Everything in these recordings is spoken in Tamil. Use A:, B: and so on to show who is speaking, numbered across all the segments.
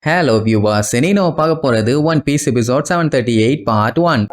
A: Hello viewers, இன்னைக்கு நம்ம பார்க்க போறது One Piece episode 738 part 1.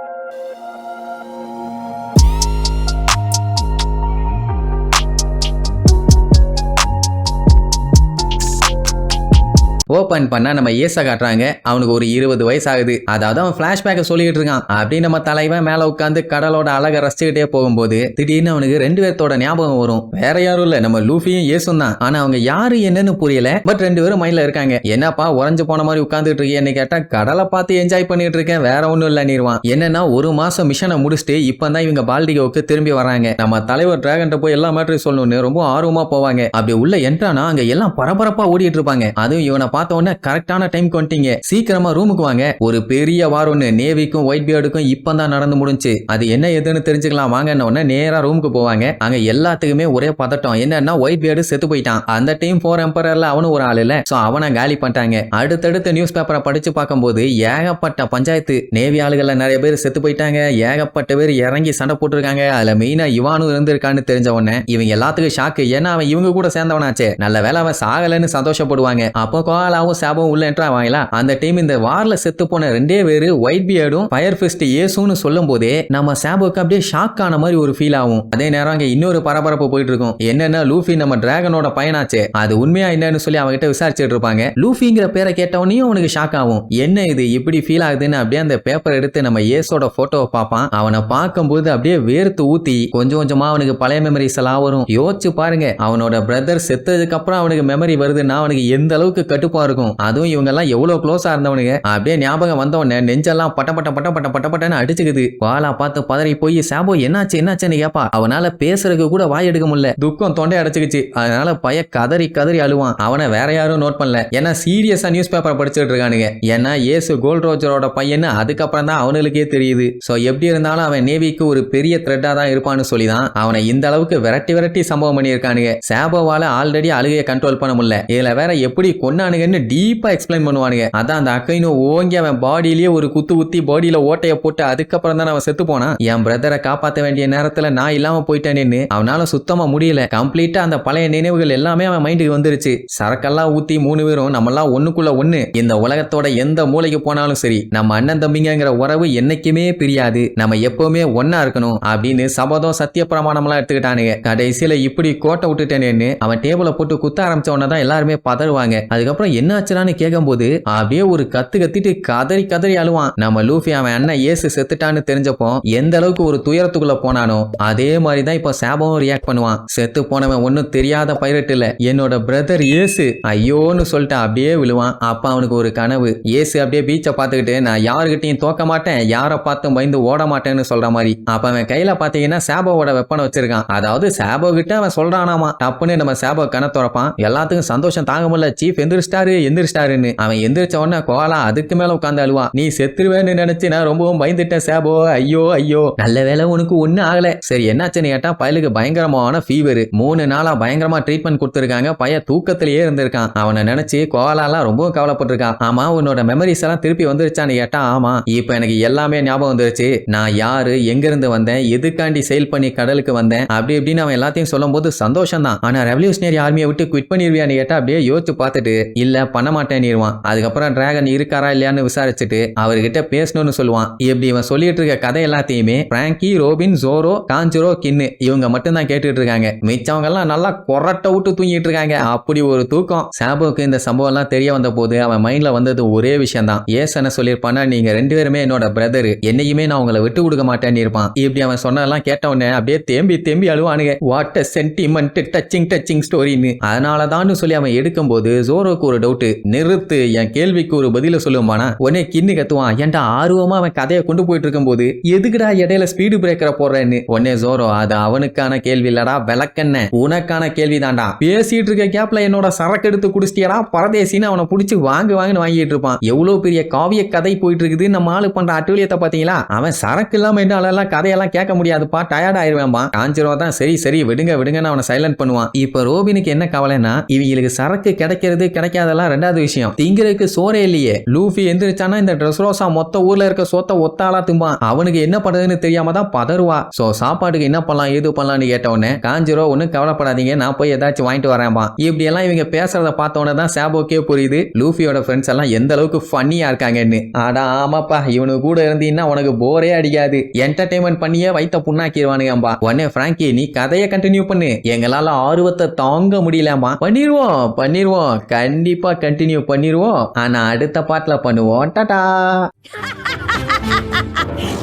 A: Open பண்ணா நம்ம ஏசா காட்டுறாங்க. அவனுக்கு ஒரு 20 வயசு ஆகுது. அதாவது அவன் பிளாஷ்பேக்கை சொல்லிட்டு இருக்கான். அப்படி நம்ம தலைவன் மேல உட்காந்து கடலோட அழகை ரசிச்சுக்கிட்டே போகும்போது திடீர்னு அவனுக்கு 2 பேர்த்தோட ஞாபகம் வரும். வேற யாரும் இல்ல, நம்ம லூஃபியும் ஏசும் தான். ஆனா அவங்க யாரு என்னன்னு புரியல. பட் 2 பேரும் மைண்ட்ல இருக்காங்க. என்னப்பா உறைஞ்சு போன மாதிரி உட்காந்துட்டு இருக்கேன்னு கேட்டா, கடலை பார்த்து என்ஜாய் பண்ணிட்டு இருக்கேன், வேற ஒண்ணும் இல்ல நீர்வான். என்னன்னா ஒரு மாசம் மிஷனை முடிச்சுட்டு இப்பதான் இவங்க பால்டிகோவுக்கு திரும்பி வராங்க. நம்ம தலைவர் டிராகன் போய் எல்லா மேட்டரையும் சொல்லணும்னு ரொம்ப ஆர்வமா போவாங்க. அப்படி உள்ள என்ட்ரானா அங்க எல்லாம் பரபரப்பா ஓடிட்டு இருப்பாங்க. அதுவும் இவனை பார்த்தோன்னே கரெக்டான டைம் கொண்டீங்க, சீக்கிரமா ரூமுக்கு வாங்க, ஒரு பெரிய வார் ஒண்ணு நேவிக்கும் ஒயிட் பியர்டுக்கும் இப்பதான் நடந்து முடிஞ்சு, அது என்ன எதுன்னு தெரிஞ்சுக்கலாம் வாங்கன்னு உடனே நேரா ரூமுக்கு போவாங்க. அங்க எல்லாத்துக்குமே ஒரே பதட்டம். என்னன்னா ஒயிட் பியர்டு செத்து போயிட்டான். அந்த டைம் 4 எம்பரர்ல அவனும் ஒரு ஆள் இல்ல, சோ அவனை காலி பண்ணிட்டாங்க. அடுத்தடுத்த நியூஸ் பேப்பரை படிச்சு பார்க்கும்போது ஏகப்பட்ட பஞ்சாயத்து, நேவி ஆளுகள்ல நிறைய பேர் செத்து போயிட்டாங்க, ஏகப்பட்ட பேர் இறங்கி சண்டை போட்டுருக்காங்க. அதுல மெயினா இவானும் இருந்திருக்கான்னு தெரிஞ்ச உடனே இவங்க எல்லாத்துக்கும் ஷாக்கு. ஏன்னா அவன் இவங்க கூட சேர்ந்தவனாச்சே, நல்ல வேலை அவன் சாகலன்னு சந்தோஷப்படுவாங்க. அப்போ கோலாவும் சாபம் உள்ள என்ட்ரா வாங்கலாம். அந்த டைம் இந்த வார்ல செத்து போன 2 பேரு ஒயிட் பியர்டும் ஃபயர் ஃபிஸ்ட் ஏசுன்னு சொல்லும் போதே நம்ம சாபுக்கு அப்படியே ஷாக் ஆன மாதிரி ஒரு ஃபீல் ஆகும். அதே நேரம் அங்க இன்னொரு பரபரப்பு போயிட்டு இருக்கும். என்னன்னா லூஃபி நம்ம டிராகனோட பையனாச்சே, அது உண்மையா என்னன்னு சொல்லி அவங்கிட்ட விசாரிச்சுட்டு இருப்பாங்க. லூஃபிங்கிற பேரை கேட்டவனையும் அவனுக்கு ஷாக் ஆகும். என்ன இது இப்படி ஃபீல் ஆகுதுன்னு அப்படியே அந்த பேப்பர் எடுத்து நம்ம ஏசோட போட்டோவை பார்ப்பான். அவனை பார்க்கும்போது அப்படியே வேர்த்து ஊத்தி கொஞ்சம் கொஞ்சமா அவனுக்கு பழைய மெமரிஸ் எல்லாம் வரும். யோசிச்சு பாருங்க, அவனோட பிரதர் செத்ததுக்கு அப்புறம் அவனுக்கு மெமரி வருதுன்னா அவனுக்கு எந்த அளவுக்கு கட்டுப்பா இருக்கும். அதுவும் இவங்க எல்லாம் எவ்வளவு க்ளோஸா இருந்தவனுங்க. அப்படியே ஞாபகம் வந்தவனே நெஞ்செல்லாம் பட்ட பட்ட பட்ட பட்ட பட்ட பட்டன்னு அடிச்சுக்குது. வாளா பார்த்து பதறி போய் சாபோ என்னாச்சு என்னாச்சுன்னு கேப்பா. அவனால பேசுறதுக்கு கூட வாய் எடுக்க முடியல, துக்கம் தொண்டை அடைச்சுக்குச்சு. அதனால பைய கதறி கதறி அழுவான். அவனை வேற யாரும் நோட் பண்ணல, ஏன்னா சீரியஸா நியூஸ் பேப்பர் படிச்சுட்டு இருக்கானுங்க. ஏன்னா ஏசு கோல்ட் ரோஜரோட பையன்னு அதுக்கப்புறம் தான் அவனுக்கே தெரியுது. சோ எப்படி இருந்தாலும் அவன் நேவிக்கு ஒரு பெரிய த்ரெட்டா தான் இருப்பான்னு சொல்லிதான் அவனை இந்த அளவுக்கு விரட்டி விரட்டி சம்பவம் பண்ணியிருக்கானுங்க. சாபோவால ஆல்ரெடி அழுகையை கண்ட்ரோல் பண்ண முடியல, இதுல வேற எப்படி கொன்னானுங்கன்னு டீப்பா எக்ஸ்பிளைன் பண்ணுவானுங்க. அதான் அந்த அக்கைனு ஓங்கி அவன் பாடியிலேயே ஒரு குத்து குத்தி பாடியில ஓட்டைய போட்டு அதுக்கப்புறம் தான் அவன் செத்து போனான். என் பிரதரை காப்பாற்ற வேண்டிய நேரத்துல நான் இல்லாம போயிட்டேன்னு அவனால சுத்தமா முடியல. கம்ப்ளீட்டா அந்த பழைய நினைவுகள் எல்லாமே அவன் மைண்டுக்கு வந்துருச்சு. சரக்கெல்லாம் ஊத்தி 3 பேரும் நம்மெல்லாம் ஒண்ணுக்குள்ள ஒண்ணு, இந்த உலகத்தோட எந்த மூலைக்கு போனாலும் சரி நம்ம அண்ணன் தம்பிங்கிற உறவு என்னைக்குமே பிரியாது, நம்ம எப்பவுமே ஒன்னா இருக்கணும் அப்படின்னு சபதம் சத்திய பிரமாணம் எல்லாம் எடுத்துக்கிட்டானுங்க. கடைசியில இப்படி கோட்டை விட்டுட்டேன்னு அவன் டேபிளை போட்டு குத்த ஆரம்பிச்ச உடனே எல்லாருமே பதறுவாங்க. அதுக்கப்புறம் என்ன ஆச்சுன்னு கேட்கும்போது அப்படியே ஒரு கத்து கத்திட்டு கதறி கதறி அழுவான். நம்ம லூஃபி அவன் அண்ணன் ஏசு செத்துட்டான்னு தெரிஞ்சப்போ எந்த அளவுக்கு ஒரு துயரத்துக்குள்ள போனானோ அதே மாதிரிதான் இப்ப சாபமும் ரியாக்ட் பண்ணுவான். செத்து போனவன் ஒன்னும் தெரியாத பைரட் இல்ல, என்னோட பிரதர் ஏசு ஐயோன்னு சொல்லிட்டு அப்படியே விழுவான். அப்ப அவனுக்கு ஒரு கனவு. ஏசு அப்படியே பீச்சை பார்த்துக்கிட்டு நான் யாருகிட்டையும் தோக்க மாட்டேன், யாரை பார்த்து பயந்து ஓட மாட்டேன்னு சொல்ற மாதிரி. அப்ப அவன் கையில பாத்தீங்கன்னா சாபோவோட வெப்பனை வச்சிருக்கான். அதாவது சாபோ கிட்ட அவன் சொல்றானாமா. தப்புன்னு நம்ம சாபோ கண துறப்பான். எல்லாத்துக்கும் சந்தோஷம் தாங்க முடியல. சீஃப் எந்திரிச்சிட்டாருன்னு அவன் எந்திரிச்ச உடனே கோலா அதுக்கு மேல உட்கார்ந்து அழுவான். நீ செத்துருவேன்னு நினைச்சு நான் ரொம்பவும் பயந்துட்டேன் சாபோ, ஐயோ ஐயோ. நல்ல வேலை உனக்கு ஒண்ணு ஆகல. சரி என்னாச்சுன்னு கேட்டா, பயலுக்கு பயங்கரமான ஃபீவர், 3 நாளா பயங்கரமா ட்ரீட்மெண்ட் கொடுத்துருக்காங்க. பையன் தூக்கத்திலேயே இருந்திருக்கான். அவனை நினைச்சு கோலாலாம் ரொம்பவும் கவலைப்பட்டிருக்கான். ஆமா உன்னோட மெமரிஸ் எல்லாம் திருப்பி வந்துருச்சான்னு கேட்டா, ஆமா இப்ப எனக்கு எல்லாமே ஞாபகம் வந்துருச்சு. நான் யாரு, எங்க இருந்து வந்தேன், எதுக்காண்டி செயல் பண்ணி கடலுக்கு வந்தேன், அப்படி இப்படின்னு அவன் எல்லாத்தையும் சொல்லும் போது சந்தோஷம் தான். ஆனா ரெவல்யூஷனரி ஆர்மியை விட்டு குவிட் பண்ணிருவியான்னு கேட்டா அப்படியே யோசிச்சு பார்த்துட்டு இல்ல பண்ண மாட்டேன்னுவான். அதுக்கப்புறம் டிராகன் இருக்காரா இல்லையான்னு விசாரிச்சுட்டு அவர்கிட்ட பேசணும்னு சொல்லுவான். இப்படி இவன் சொல்லிட்டு இருக்க கதை எல்லாத்தையுமே பிராங்கி, ரோபின், ஜோரோ, காஞ்சுரோ, கின்னு இவங்க மட்டும் தான் கேட்டுட்டு இருக்காங்க. மிச்சவங்க எல்லாம் நல்லா கொரட்டை விட்டு தூங்கிட்டு இருக்காங்க. அப்படி ஒரு தூக்கம். சாபோக்கு இந்த சம்பவம் எல்லாம் தெரிய வந்த போது அவன் மைண்ட்ல வந்தது ஒரே விஷயம் தான். ஏசன சொல்லியிருப்பானா, நீங்க 2 பேருமே என்னோட பிரதர், என்னையுமே நான் உங்களை விட்டு கொடுக்க மாட்டேன்னு இருப்பான். இப்படி அவன் சொன்னதெல்லாம் கேட்ட உடனே அப்படியே தேம்பி தேம்பி அழுவானுங்க. வாட் அ சென்டிமெண்ட், டச்சிங் ஸ்டோரின்னு. அதனாலதான் சொல்லி அவன் எடுக்கும்போது ஜோரோக்கு ஒரு டவுட். நிறுத்து, என் கேள்விக்கு ஒரு பதில சொல்லுவானா. உடனே கின்னு கத்துவான். ஏன்டா ஆர்வமா அவன் கதையை கொண்டு போயிட்டு இருக்கும் போது எதுக்குடா இடையில ஸ்பீடு பிரேக்கரை போடுறேன்னு. உடனே ஜோரோ, அது அவனுக்கான கேள்வி இல்லடா விளக்கண்ண, உனக்கான கேள்வி தான்டா. பேசிட்டு இருக்க கேப்ல என்னோட சரக்கு எடுத்து குடிச்சிட்டியடா பரதேசின்னு அவனை பிடிச்சி வாங்குன்னு வாங்கிட்டு இருப்பான். எவ்வளவு பெரிய காவிய கதை போயிட்டு இருக்குது. நம்ம ஆளு பண்ற அட்டுழியத்தை பாத்தீங்களா. அவன் சரக்கு இல்லாம என்னால கதையெல்லாம் கேட்க முடியாதுப்பா, டயர்ட் ஆயிருவேன்பா. காஞ்சிரோ தான் சரி விடுங்கன்னு அவனை சைலண்ட் பண்ணுவான். இப்ப ரோபினுக்கு என்ன கவலைன்னா, இவங்களுக்கு சரக்கு கிடைக்கிறது கிடைக்காத அதெல்லாம் ரெண்டாவது விஷயம். திங்கிறதுக்கு சோறே இல்லையே. லூஃபி எந்திரிச்சானா இந்த ட்ரெஸ் ரோசா மொத்த ஊர்ல இருக்க சொத்த ஒத்தாளா திம்பான். அவனுக்கு என்ன பண்றதுன்னு தெரியாம தான் பதறுவா. சோ சாப்பாட்டுக்கு என்ன பண்ணலாம் ஏது பண்ணலாம்னு கேட்டவொடனே காஞ்சிரோ ஒன்னும் கவலைப்படாதீங்க, நான் போய் ஏதாச்சும் வாங்கிட்டு வரேன்பா. இப்படி எல்லாம் இவங்க பேசுறத பார்த்தவொடனே தான் சாபோக்கே புரியுது லூஃபியோட ஃப்ரெண்ட்ஸ் எல்லாம் எந்த அளவுக்கு ஃபன்னியா இருக்காங்கன்னு. ஆடா ஆமாப்பா, இவனு கூட இருந்தீங்கன்னா உனக்கு போரே அடிக்காது, என்டர்டைன்மெண்ட் பண்ணியே வைத்த புண்ணாக்கிடுவானுங்கம்பா. உடனே பிராங்கி நீ கதையை கண்டினியூ பண்ணு, எங்களால ஆர்வத்தை தாங்க முடியலமா. பண்ணிடுவோம் கண்டிப்பா கண்டினியூ பண்ணிடுவோம். ஆனா அடுத்த பாட்டுல பண்ணுவோம். டாடா.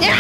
B: Yeah!